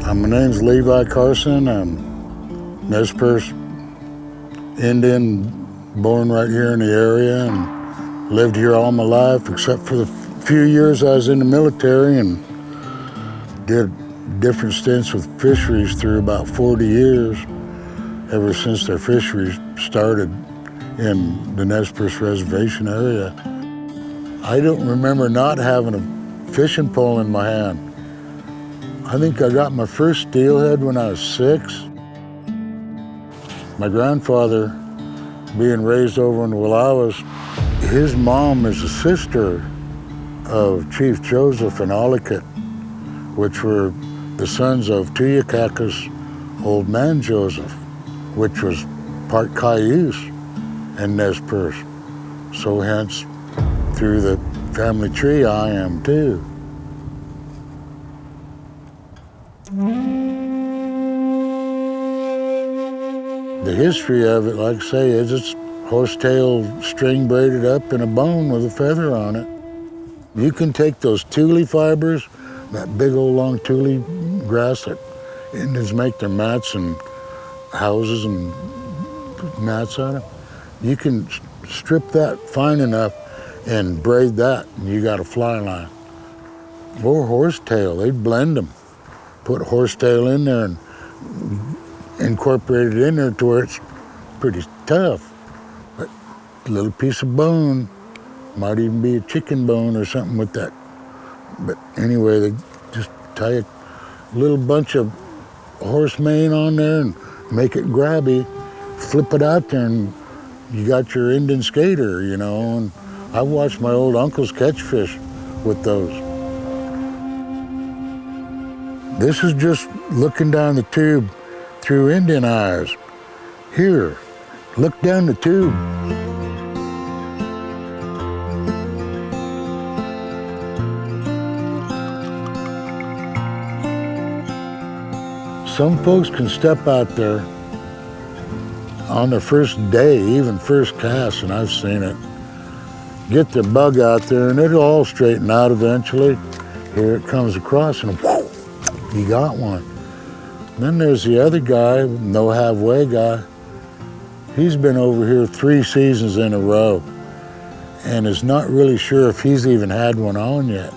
My name's Levi Carson. I'm Nez Perce Indian, born right here in the area, and lived here all my life except for the few years I was in the military and did different stints with fisheries through about 40 years, ever since their fisheries started in the Nez Perce Reservation area. I don't remember not having a fishing pole in my hand. I think I got my first steelhead when I was 6. My grandfather, being raised over in the Willowas, his mom is a sister of Chief Joseph and Ollicut, which were the sons of Tuyakaka's old man Joseph, which was part Cayuse and Nez Perce. So hence, through the family tree, I am too. The history of it, like I say, is it's horsetail string braided up in a bone with a feather on it. You can take those tule fibers, that big old long tule grass that Indians make their mats and houses and mats on it. You can strip that fine enough and braid that, and you got a fly line. Or horsetail, they'd blend them. Put horsetail in there and incorporate it in there to where it's pretty tough. But a little piece of bone, might even be a chicken bone or something with that. But anyway, they just tie a little bunch of horse mane on there and make it grabby, flip it out there, and you got your Indian skater, you know. And I watched my old uncles catch fish with those. This is just looking down the tube through Indian eyes. Here, look down the tube. Some folks can step out there on their first day, even first cast, and I've seen it, get their bug out there and it'll all straighten out eventually. Here it comes across and whoo, you got one. Then there's the other guy, no halfway guy. He's been over here 3 seasons in a row and is not really sure if he's even had one on yet,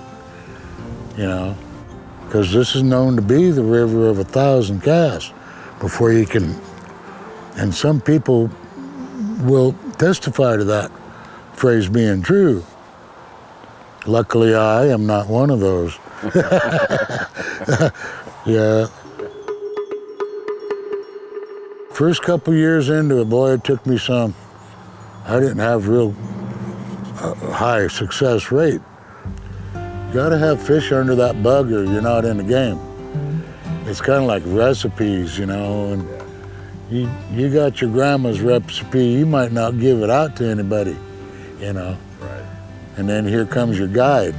you know, because this is known to be the river of 1,000 casts before you can, and some people will testify to that phrase being true. Luckily, I am not one of those. Yeah. First couple years into it, boy, it took me some. I didn't have real high success rate. You gotta have fish under that bug or you're not in the game. It's kind of like recipes, you know, and you got your grandma's recipe, you might not give it out to anybody, you know. Right. And then here comes your guide.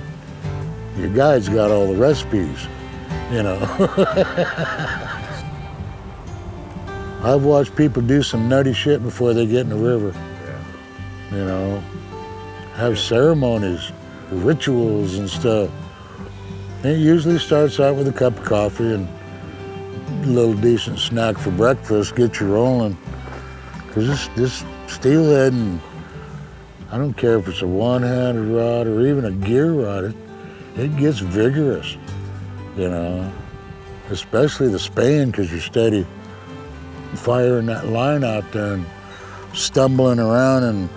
Your guide's got all the recipes, you know. I've watched people do some nutty shit before they get in the river. Yeah. You know, have ceremonies, rituals and stuff. And it usually starts out with a cup of coffee and a little decent snack for breakfast, get you rolling. Because this steelhead, and I don't care if it's a one-handed rod or even a gear rod, it gets vigorous, you know. Especially the span, because you're steady firing that line out there and stumbling around in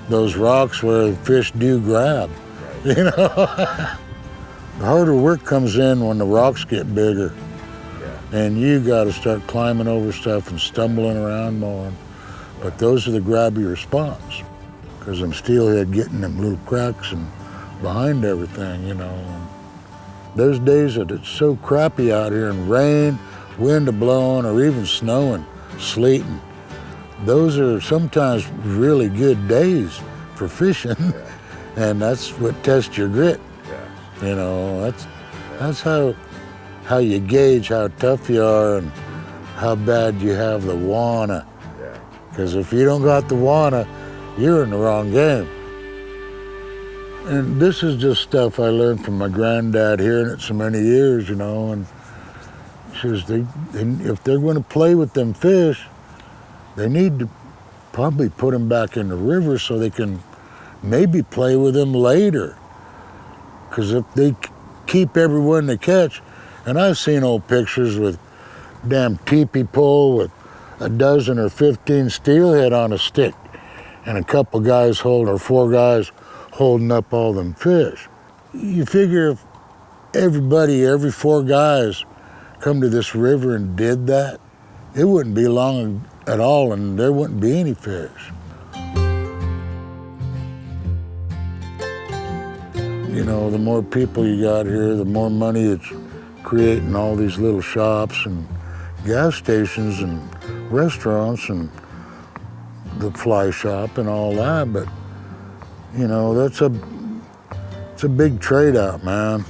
those rocks where the fish do grab, you know. The harder work comes in when the rocks get bigger, and you got to start climbing over stuff and stumbling around more. But those are the grabby response, because them steelhead getting them little cracks and behind everything, you know. There's days that it's so crappy out here and rain, wind blowing, or even snowing, sleeting. Those are sometimes really good days for fishing, and that's what tests your grit. You know, that's how you gauge how tough you are and how bad you have the wanna. Because if you don't got the wanna, you're in the wrong game. And this is just stuff I learned from my granddad, hearing it so many years, you know, and She says, if they're going to play with them fish, they need to probably put them back in the river so they can maybe play with them later. Because if they keep everyone they catch, and I've seen old pictures with damn teepee pole with a dozen or 15 steelhead on a stick and a couple guys or 4 guys holding up all them fish. You figure if every 4 guys come to this river and did that, it wouldn't be long at all and there wouldn't be any fish. You know, the more people you got here, the more money it's creating all these little shops and gas stations and restaurants and the fly shop and all that. But, you know, it's a big trade out, man.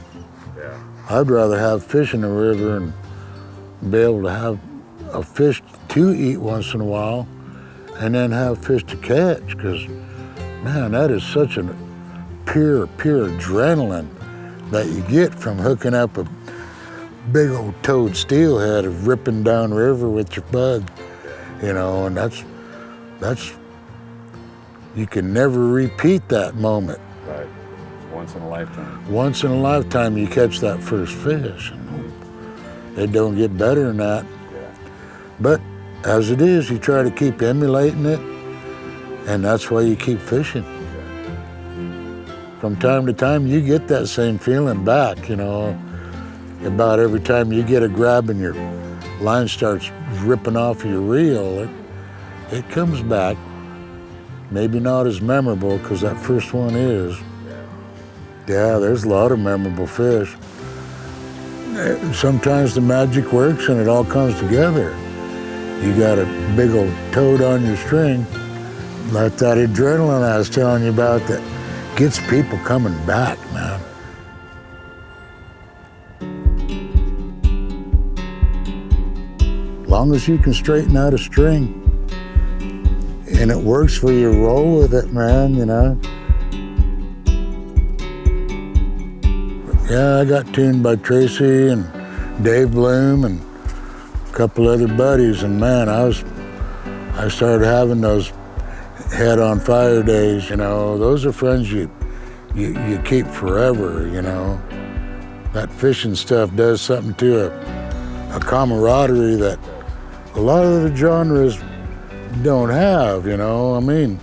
Yeah. I'd rather have fish in the river and be able to have a fish to eat once in a while and then have fish to catch, because, man, that is such a pure adrenaline that you get from hooking up a big old toad steelhead of ripping down river with your bud, you know, and that's, you can never repeat that moment. Right, once in a lifetime. Once in a lifetime you catch that first fish. It don't get better than that. Yeah. But as it is, you try to keep emulating it, and that's why you keep fishing. From time to time, you get that same feeling back, you know. About every time you get a grab and your line starts ripping off your reel, it comes back. Maybe not as memorable, because that first one is. Yeah, there's a lot of memorable fish. Sometimes the magic works and it all comes together. You got a big old toad on your string, like that adrenaline I was telling you about that gets people coming back, man. Long as you can straighten out a string and it works for you, roll with it, man, you know. Yeah, I got tuned by Tracy and Dave Bloom and a couple other buddies, and man, I started having those head on fire days, you know. Those are friends you keep forever, you know. That fishing stuff does something to a camaraderie that a lot of the genres don't have, you know. I mean,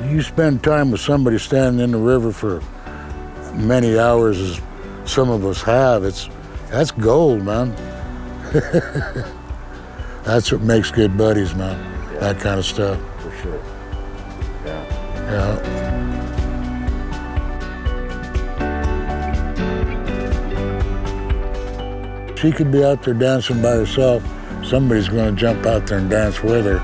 you spend time with somebody standing in the river for many hours as some of us have, that's gold, man. That's what makes good buddies, man. Yeah. That kind of stuff. For sure. Yeah. Yeah. She could be out there dancing by herself. Somebody's going to jump out there and dance with her.